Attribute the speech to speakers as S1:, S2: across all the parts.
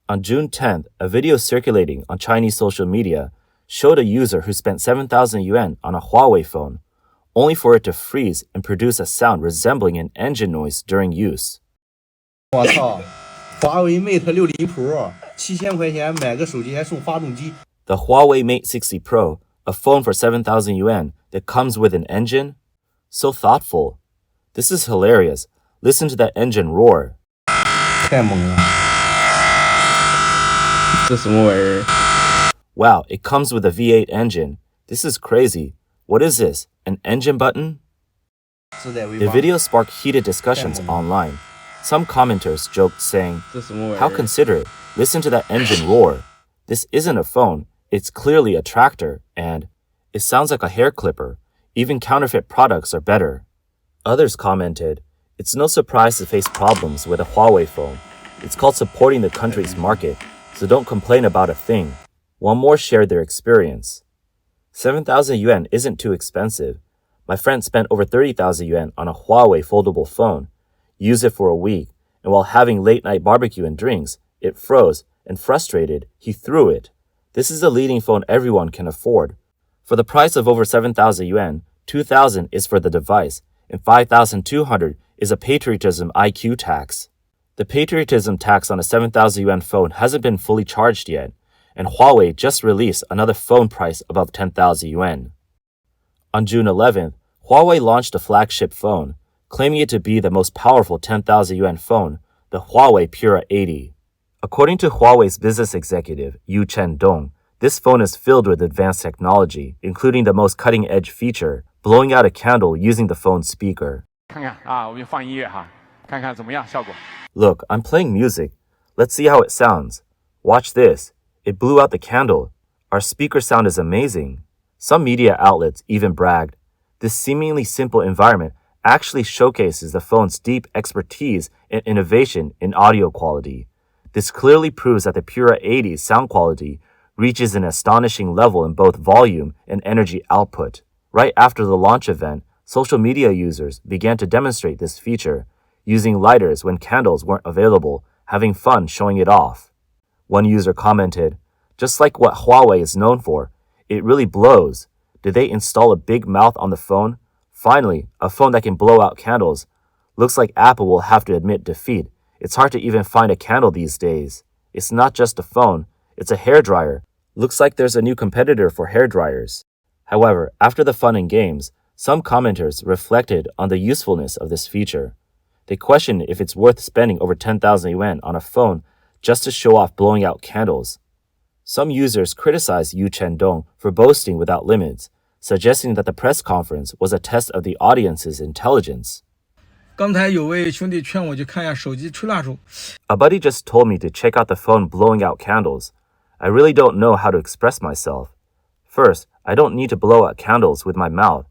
S1: On June 10th, a video circulating on Chinese social media showed a user who spent 7,000 yuan on a Huawei phone, only for it to freeze and produce a sound resembling an engine noise during use.
S2: 我操，华为 Mate 60 Pro 7000块钱买个手机还送发动机。
S1: The Huawei Mate 60 Pro, a phone for 7,000 yuan that comes with an engine? So thoughtful. This is hilarious. Listen to that engine roar.
S2: 太猛了，这什么玩意儿？
S1: Wow, it comes with a V8 engine. This is crazy. What is this? An engine button?
S2: 自带 V8
S1: The video sparked heated discussions online. Some commenters joked, saying,
S2: 这什么玩意儿？
S1: "How considerate. Listen to that engine roar. This isn't a phone. It's clearly a tractor, and it sounds like a hair clipper. Even counterfeit products are better." Others commented, "It's no surprise to face problems with a Huawei phone. It's called supporting the country's market, so don't complain about a thing." One more shared their experience. 7,000 yuan isn't too expensive. My friend spent over 30,000 yuan on a Huawei foldable phone, used it for a week, and while having late-night barbecue and drinks, it froze, and frustrated, he threw it. This is a leading phone everyone can afford. For the price of over 7,000 yuan, 2,000 is for the device, and 5,200 is a patriotism IQ tax. The patriotism tax on a 7,000 yuan phone hasn't been fully charged yet, and Huawei just released another phone price above 10,000 yuan. On June 11th, Huawei launched a flagship phone, claiming it to be the most powerful 10,000 yuan phone, the Huawei Pura 80. According to Huawei's business executive, Yu Chendong, this phone is filled with advanced technology, including the most cutting-edge feature, blowing out a candle using the phone's speaker.
S3: 看看啊，我们就放音乐哈，看看怎么样效果。
S1: Look, I'm playing music. Let's see how it sounds. Watch this. It blew out the candle. Our speaker sound is amazing. Some media outlets even bragged. This seemingly simple environment actually showcases the phone's deep expertise and innovation in audio quality. This clearly proves that the Pura 80's sound quality reaches an astonishing level in both volume and energy output. Right after the launch event, social media users began to demonstrate this feature, using lighters when candles weren't available, having fun showing it off. One user commented, "Just like what Huawei is known for, it really blows. Did they install a big mouth on the phone? Finally, a phone that can blow out candles. Looks like Apple will have to admit defeat. It's hard to even find a candle these days. It's not just a phone, it's a hairdryer. Looks like there's a new competitor for hairdryers." However, after the fun and games, some commenters reflected on the usefulness of this feature. They questioned if it's worth spending over 10,000 yuan on a phone just to show off blowing out candles. Some users criticized Yu Chendong for boasting without limits, suggesting that the press conference was a test of the audience's intelligence.
S4: 刚才有位兄弟劝我去看一下手机吹蜡烛。
S1: A buddy just told me to check out the phone blowing out candles. I really don't know how to express myself. First, I don't need to blow out candles with my mouth.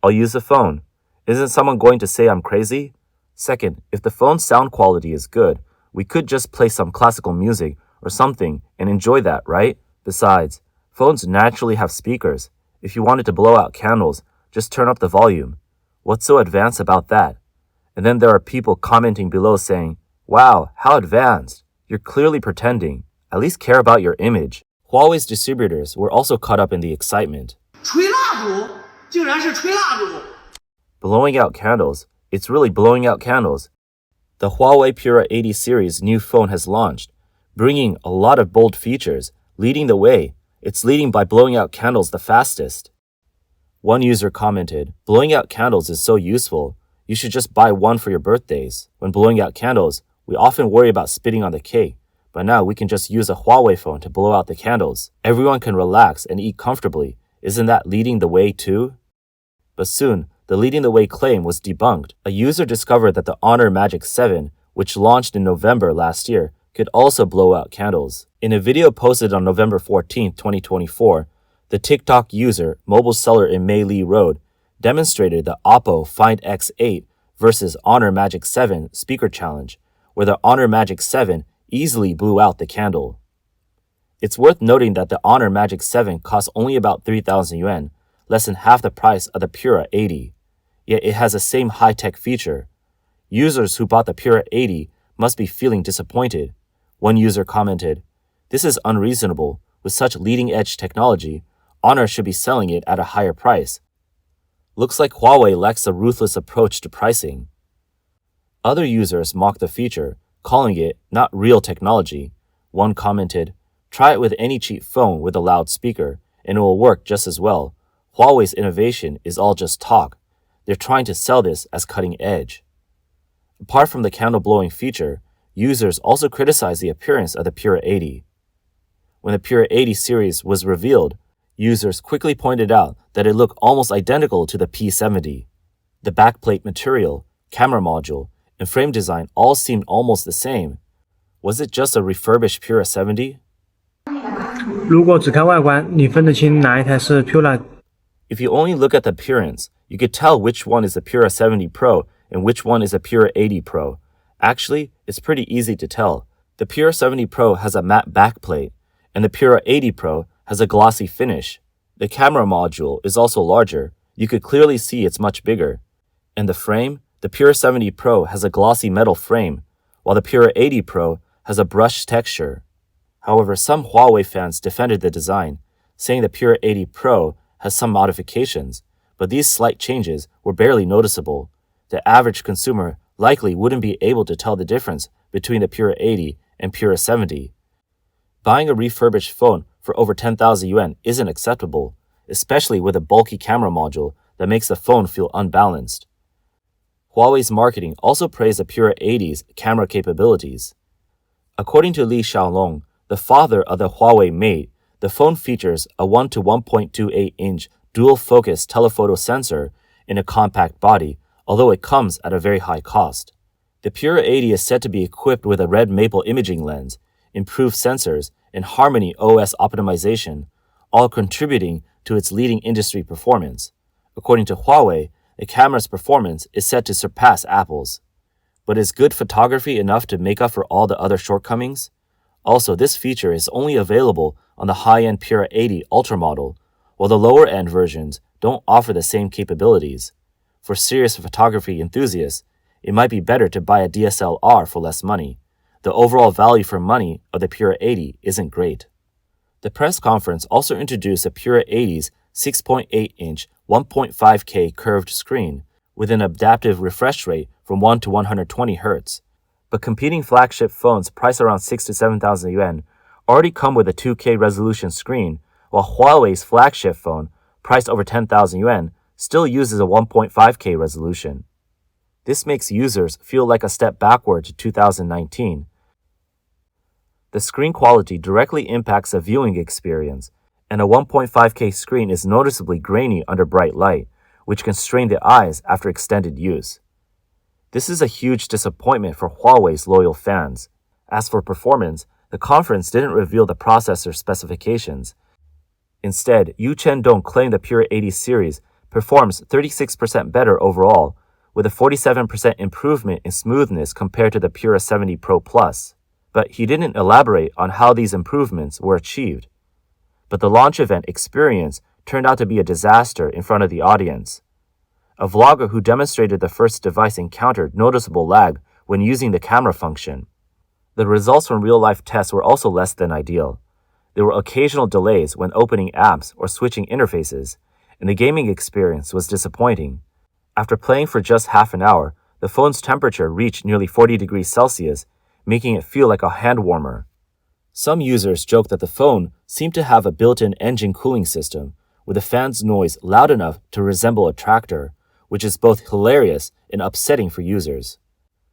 S1: I'll use the phone. Isn't someone going to say I'm crazy? Second, if the phone's sound quality is good, we could just play some classical music or something and enjoy that, right? Besides, phones naturally have speakers. If you wanted to blow out candles, just turn up the volume. What's so advanced about that? And then there are people commenting below saying, "Wow, how advanced. You're clearly pretending. At least care about your image." Huawei's distributors were also caught up in the excitement.
S5: 吹蜡烛，竟然是吹蜡烛。
S1: Blowing out candles. It's really blowing out candles. The Huawei Pura 80 series new phone has launched, bringing a lot of bold features, leading the way. It's leading by blowing out candles the fastest. One user commented, "Blowing out candles is so useful. You should just buy one for your birthdays. When blowing out candles, we often worry about spitting on the cake, but now we can just use a Huawei phone to blow out the candles. Everyone can relax and eat comfortably. Isn't that leading the way too?" But soon, the leading the way claim was debunked. A user discovered that the Honor Magic 7, which launched in November last year, could also blow out candles. In a video posted on November 14, 2024, the TikTok user, mobile seller in Mei Li Road, demonstrated the Oppo Find X8 versus Honor Magic 7 speaker challenge, where the Honor Magic 7 easily blew out the candle. It's worth noting that the Honor Magic 7 costs only about 3,000 yuan, less than half the price of the Pura 80. Yet it has the same high-tech feature. Users who bought the Pura 80 must be feeling disappointed. One user commented, "This is unreasonable. With such leading-edge technology, Honor should be selling it at a higher price. Looks like Huawei lacks a ruthless approach to pricing." Other users mocked the feature, calling it not real technology. One commented, "Try it with any cheap phone with a loudspeaker, and it will work just as well. Huawei's innovation is all just talk. They're trying to sell this as cutting edge." Apart from the candle-blowing feature, users also criticized the appearance of the Pura 80. When the Pura 80 series was revealed, users quickly pointed out that it looked almost identical to the P70. The backplate material, camera module, and frame design all seemed almost the same. Was it just a refurbished Pura 70?
S6: 如果只看外观，你分得清哪一台是 Pura？
S1: If you only look at the appearance, you could tell which one is a Pura 70 Pro and which one is a Pura 80 Pro. Actually, it's pretty easy to tell. The Pura 70 Pro has a matte backplate, and the Pura 80 Pro has a glossy finish. The camera module is also larger. You could clearly see it's much bigger. And the frame? The Pura 70 Pro has a glossy metal frame, while the Pura 80 Pro has a brushed texture. However, some Huawei fans defended the design, saying the Pura 80 Pro has some modifications, but these slight changes were barely noticeable. The average consumer likely wouldn't be able to tell the difference between the Pura 80 and Pura 70. Buying a refurbished phone for over 10,000 yuan isn't acceptable, especially with a bulky camera module that makes the phone feel unbalanced. Huawei's marketing also praised the Pura 80's camera capabilities. According to Li Xiaolong, the father of the Huawei Mate, the phone features a 1 to 1.28-inch dual-focus telephoto sensor in a compact body, although it comes at a very high cost. The Pura 80 is said to be equipped with a red maple imaging lens, improved sensors, and Harmony OS optimization, all contributing to its leading industry performance. According to Huawei, the camera's performance is set to surpass Apple's. But is good photography enough to make up for all the other shortcomings? Also, this feature is only available on the high-end Pura 80 Ultra model, while the lower-end versions don't offer the same capabilities. For serious photography enthusiasts, it might be better to buy a DSLR for less money. The overall value for money of the Pura 80 isn't great. The press conference also introduced the Pura 80's 6.8-inch 1.5K curved screen with an adaptive refresh rate from 1 to 120 Hz. But competing flagship phones priced around 6 to 7,000 yuan already come with a 2K resolution screen, while Huawei's flagship phone, priced over 10,000 yuan, still uses a 1.5K resolution. This makes users feel like a step backward to 2019. The screen quality directly impacts the viewing experience, and a 1.5K screen is noticeably grainy under bright light, which can strain the eyes after extended use. This is a huge disappointment for Huawei's loyal fans. As for performance, the conference didn't reveal the processor specifications. Instead, Yu Chendong claimed the Pura 80 series performs 36% better overall, with a 47% improvement in smoothness compared to the Pura 70 Pro Plus. But he didn't elaborate on how these improvements were achieved. But the launch event experience turned out to be a disaster in front of the audience. A vlogger who demonstrated the first device encountered noticeable lag when using the camera function. The results from real-life tests were also less than ideal. There were occasional delays when opening apps or switching interfaces, and the gaming experience was disappointing. After playing for just half an hour, the phone's temperature reached nearly 40 degrees Celsius, making it feel like a hand warmer. Some users joked that the phone seemed to have a built-in engine cooling system, with the fan's noise loud enough to resemble a tractor, which is both hilarious and upsetting for users.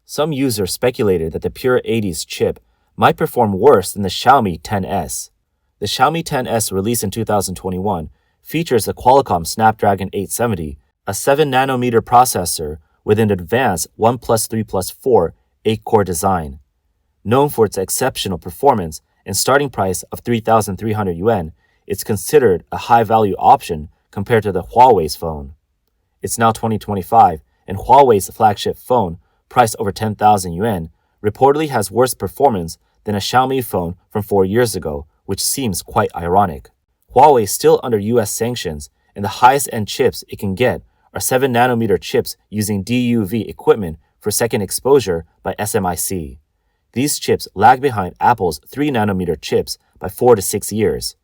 S1: Some users speculated that the Pura 80's chip might perform worse than the Xiaomi 10s. The Xiaomi 10s released in 2021 features the Qualcomm Snapdragon 870, a 7nm processor with an advanced 1 plus 3 plus 4 8-core design. Known for its exceptional performance and starting price of 3,300 yuan, it's considered a high-value option compared to the Huawei's phone. It's now 2025, and Huawei's flagship phone, priced over 10,000 yuan, reportedly has worse performance than a Xiaomi phone from 4 years ago, which seems quite ironic. Huawei is still under US sanctions, and the highest-end chips it can get are 7nm chips using DUV equipment for second exposure by SMIC. These chips lag behind Apple's 3nm chips by 4 to 6 years.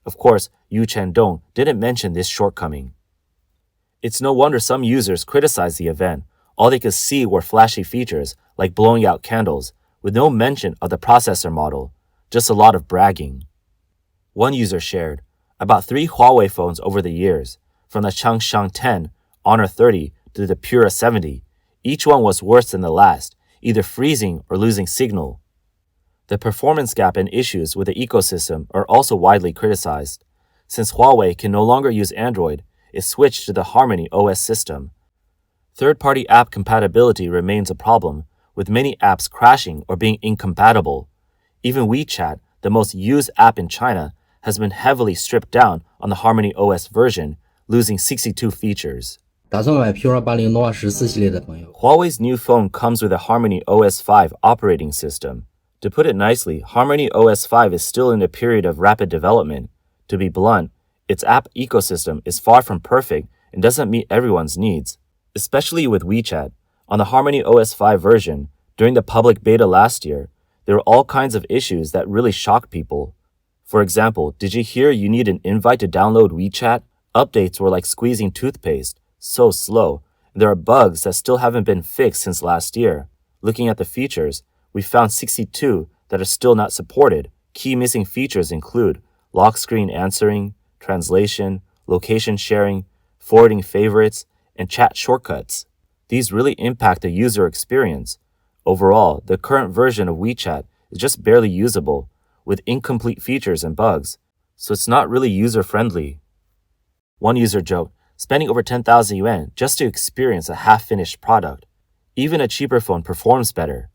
S1: Of course, Yu Chendong didn't mention this shortcoming. It's no wonder some users criticized the event. All they could see were flashy features like blowing out candles, with no mention of the processor model, just a lot of bragging. One user shared, "I bought 3 Huawei phones over the years, from the Changshang 10, Honor 30 to the Pura 70. Each one was worse than the last, either freezing or losing signal." The performance gap and issues with the ecosystem are also widely criticized. Since Huawei can no longer use Android, it switched to the Harmony OS system. Third-party app compatibility remains a problem, with many apps crashing or being incompatible. Even WeChat, the most used app in China, has been heavily stripped down on the Harmony OS version, losing 62 features.
S2: 打算买 Pura 80的话14系列的朋友
S1: Huawei's new phone comes with a Harmony OS 5 operating system. To put it nicely, Harmony OS 5 is still in a period of rapid development. To be blunt, its app ecosystem is far from perfect and doesn't meet everyone's needs, especially with WeChat. On the Harmony OS 5 version, during the public beta last year, there were all kinds of issues that really shocked people. For example, did you hear you need an invite to download WeChat? Updates were like squeezing toothpaste, so slow. There are bugs that still haven't been fixed since last year. Looking at the features, we found 62 that are still not supported. Key missing features include lock screen answering, translation, location sharing, forwarding favorites, and chat shortcuts. These really impact the user experience. Overall, the current version of WeChat is just barely usable, with incomplete features and bugs, so it's not really user-friendly. One user joked, spending over 10,000 yuan just to experience a half-finished product. Even a cheaper phone performs better.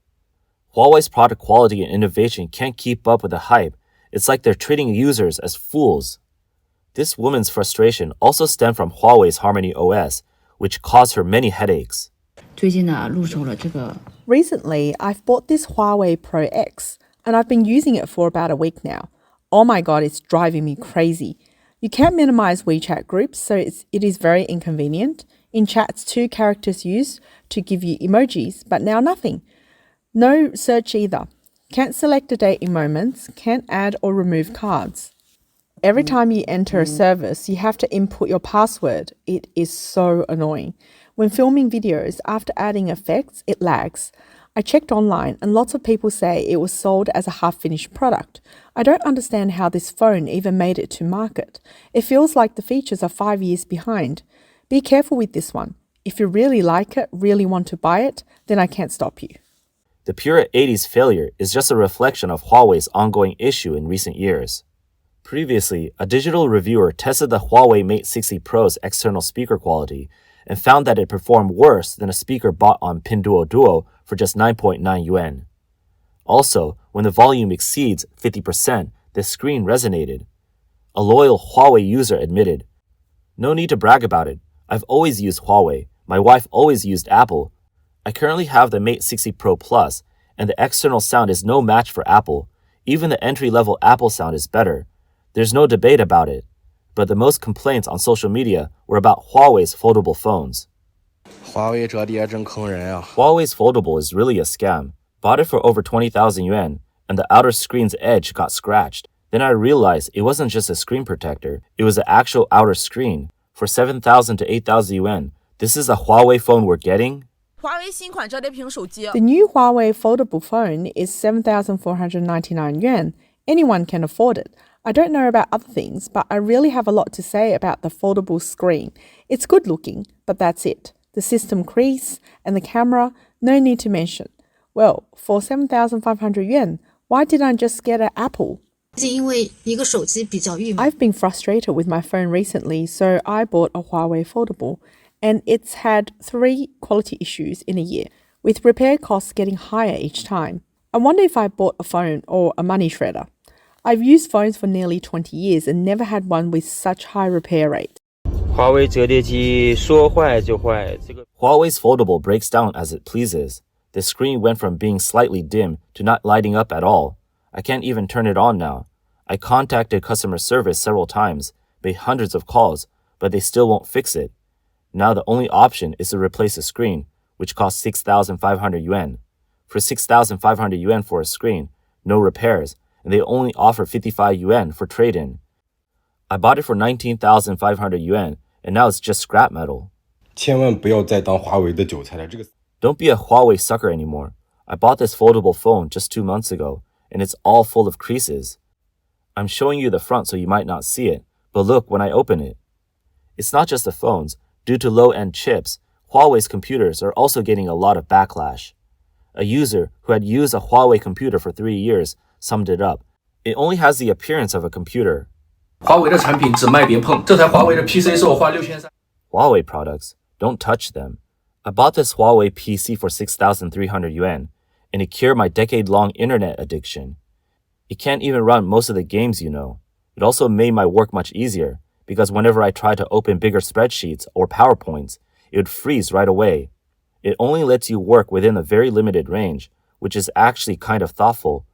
S1: Huawei's product quality and innovation can't keep up with the hype. It's like they're treating users as fools. This woman's frustration also stemmed from Huawei's Harmony OS, which caused her many headaches.
S7: Recently, I've bought this Huawei Pro X, and I've been using it for about a week now. Oh my god, it's driving me crazy. You can't minimize WeChat groups, so it is very inconvenient. In chats, 2 characters used to give you emojis, but now nothing. No search either. Can't select a date in Moments, can't add or remove cards. Every time you enter a service, you have to input your password. It is so annoying. When filming videos, after adding effects, it lags. I checked online and lots of people say it was sold as a half-finished product. I don't understand how this phone even made it to market. It feels like the features are 5 years behind. Be careful with this one. If you really like it, really want to buy it, then I can't stop you.
S1: The Pura 80's failure is just a reflection of Huawei's ongoing issue in recent years. Previously, a digital reviewer tested the Huawei Mate 60 Pro's external speaker quality and found that it performed worse than a speaker bought on Pinduoduo for just 9.9 yuan. Also, when the volume exceeds 50%, the screen resonated. A loyal Huawei user admitted, "No need to brag about it. I've always used Huawei. My wife always used Apple. I currently have the Mate 60 Pro Plus, and the external sound is no match for Apple. Even the entry-level Apple sound is better. There's no debate about it." But the most complaints on social media were about Huawei's foldable phones.
S2: 华为折叠真坑人啊
S1: Huawei's foldable is really a scam. Bought it for over 20,000 yuan, and the outer screen's edge got scratched. Then I realized it wasn't just a screen protector, it was the actual outer screen. For 7,000 to 8,000 yuan, this is a Huawei phone we're getting?
S7: The new Huawei Foldable Phone is 7,499 yuan. Anyone can afford it. I don't know about other things, but I really have a lot to say about the foldable screen. It's good looking, but that's it. The system crease and the camera, no need to mention. Well, for 7,500 yuan, why didn't I just get an Apple? I've been frustrated with my phone recently, so I bought a Huawei Foldable, and it's had 3 quality issues in a year, with repair costs getting higher each time. I wonder if I bought a phone or a money shredder. I've used phones for nearly 20 years and never had one with such high repair rate.
S1: Huawei's foldable breaks down as it pleases. The screen went from being slightly dim to not lighting up at all. I can't even turn it on now. I contacted customer service several times, made hundreds of calls, but they still won't fix it. Now the only option is to replace the screen, which costs 6,500 yuan. for 6,500 yuan for a screen, no repairs, and they only offer 55 yuan for trade-in. I bought it for 19,500 yuan, and now it's just scrap metal.
S8: 千万不要再当华为的韭菜了，这个
S1: Don't be a Huawei sucker anymore. I bought this foldable phone just 2 months ago, and it's all full of creases. I'm showing you the front so you might not see it, but look when I open it. It's not just the phones. Due to low-end chips, Huawei's computers are also getting a lot of backlash. A user who had used a Huawei computer for 3 years summed it up. It only has the appearance of a computer.
S9: 华为的产品只卖别碰，这台华为的 PC 是我花6300。
S1: Huawei products, don't touch them. I bought this Huawei PC for 6,300 yuan, and it cured my decade-long internet addiction. It can't even run most of the games you know. It also made my work much easier, because whenever I tried to open bigger spreadsheets or PowerPoints, it would freeze right away. It only lets you work within a very limited range, which is actually kind of thoughtful.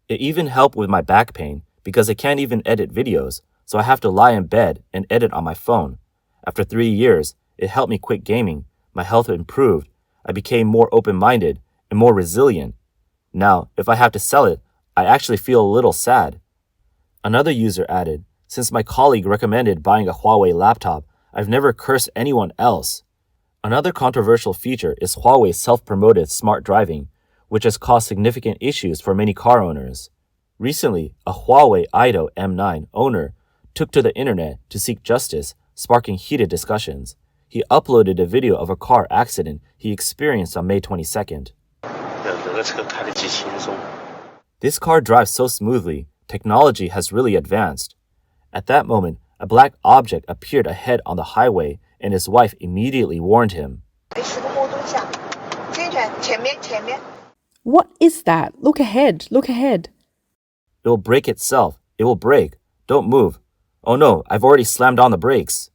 S1: It even helped with my back pain, because I can't even edit videos, so I have to lie in bed and edit on my phone. After 3 years, it helped me quit gaming. My health improved. I became more open-minded and more resilient. Now, if I have to sell it, I actually feel a little sad. Another user added, since my colleague recommended buying a Huawei laptop, I've never cursed anyone else. Another controversial feature is Huawei's self-promoted smart driving, which has caused significant issues for many car owners. Recently, a Huawei Ido M9 owner took to the internet to seek justice, sparking heated discussions. He uploaded a video of a car accident he experienced on May 22nd. This car drives so smoothly, technology has really advanced. At that moment, a black object appeared ahead on the highway, and his wife immediately warned him.
S7: What is that? Look ahead, look ahead.
S1: It will break itself. It will break. Don't move. Oh no, I've already slammed on the brakes.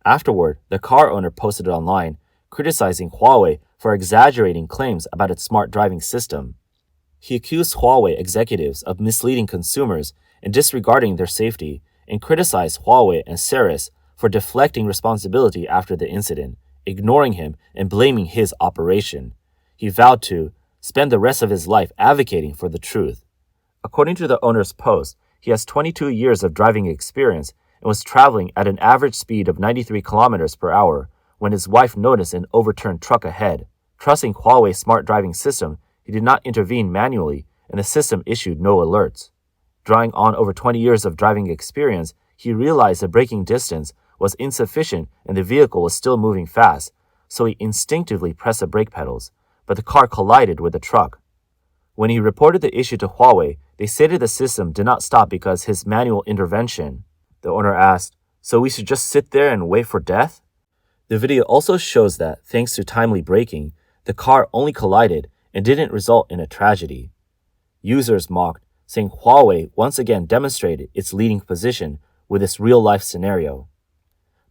S1: Afterward, the car owner posted online, criticizing Huawei for exaggerating claims about its smart driving system. He accused Huawei executives of misleading consumers and disregarding their safety, and criticized Huawei and Ceres for deflecting responsibility after the incident, ignoring him and blaming his operation. He vowed to spend the rest of his life advocating for the truth. According to the owner's post, he has 22 years of driving experience and was traveling at an average speed of 93 kilometers per hour when his wife noticed an overturned truck ahead. Trusting Huawei's smart driving system, he did not intervene manually, and the system issued no alerts. Drawing on over 20 years of driving experience, he realized the braking distance was insufficient and the vehicle was still moving fast, so he instinctively pressed the brake pedals, but the car collided with the truck. When he reported the issue to Huawei, they stated the system did not stop because his manual intervention. The owner asked, "So we should just sit there and wait for death?" The video also shows that, thanks to timely braking, the car only collided and didn't result in a tragedy. Users mocked, saying Huawei once again demonstrated its leading position with this real-life scenario.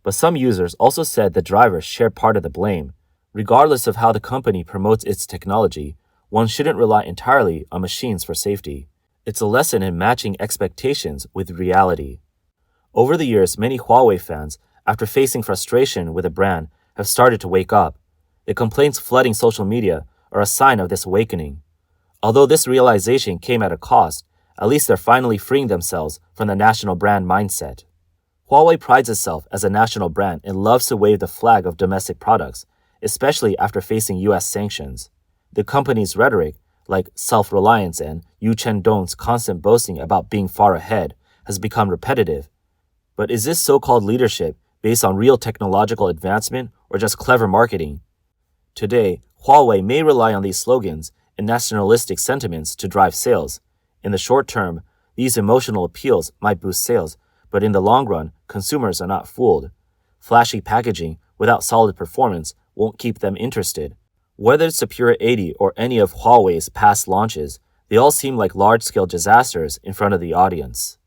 S1: But some users also said the drivers shared part of the blame. Regardless of how the company promotes its technology, one shouldn't rely entirely on machines for safety. It's a lesson in matching expectations with reality. Over the years, many Huawei fans, after facing frustration with the brand, have started to wake up. The complaints flooding social media are a sign of this awakening. Although this realization came at a cost, at least they're finally freeing themselves from the national brand mindset. Huawei prides itself as a national brand and loves to wave the flag of domestic products, especially after facing US sanctions. The company's rhetoric, like self-reliance and Yu Chendong's constant boasting about being far ahead, has become repetitive. But is this so-called leadership based on real technological advancement or just clever marketing? Today, Huawei may rely on these slogans and nationalistic sentiments to drive sales. In the short term, these emotional appeals might boost sales, but in the long run, consumers are not fooled. Flashy packaging without solid performance won't keep them interested. Whether it's the Pure 80 or any of Huawei's past launches, they all seem like large-scale disasters in front of the audience.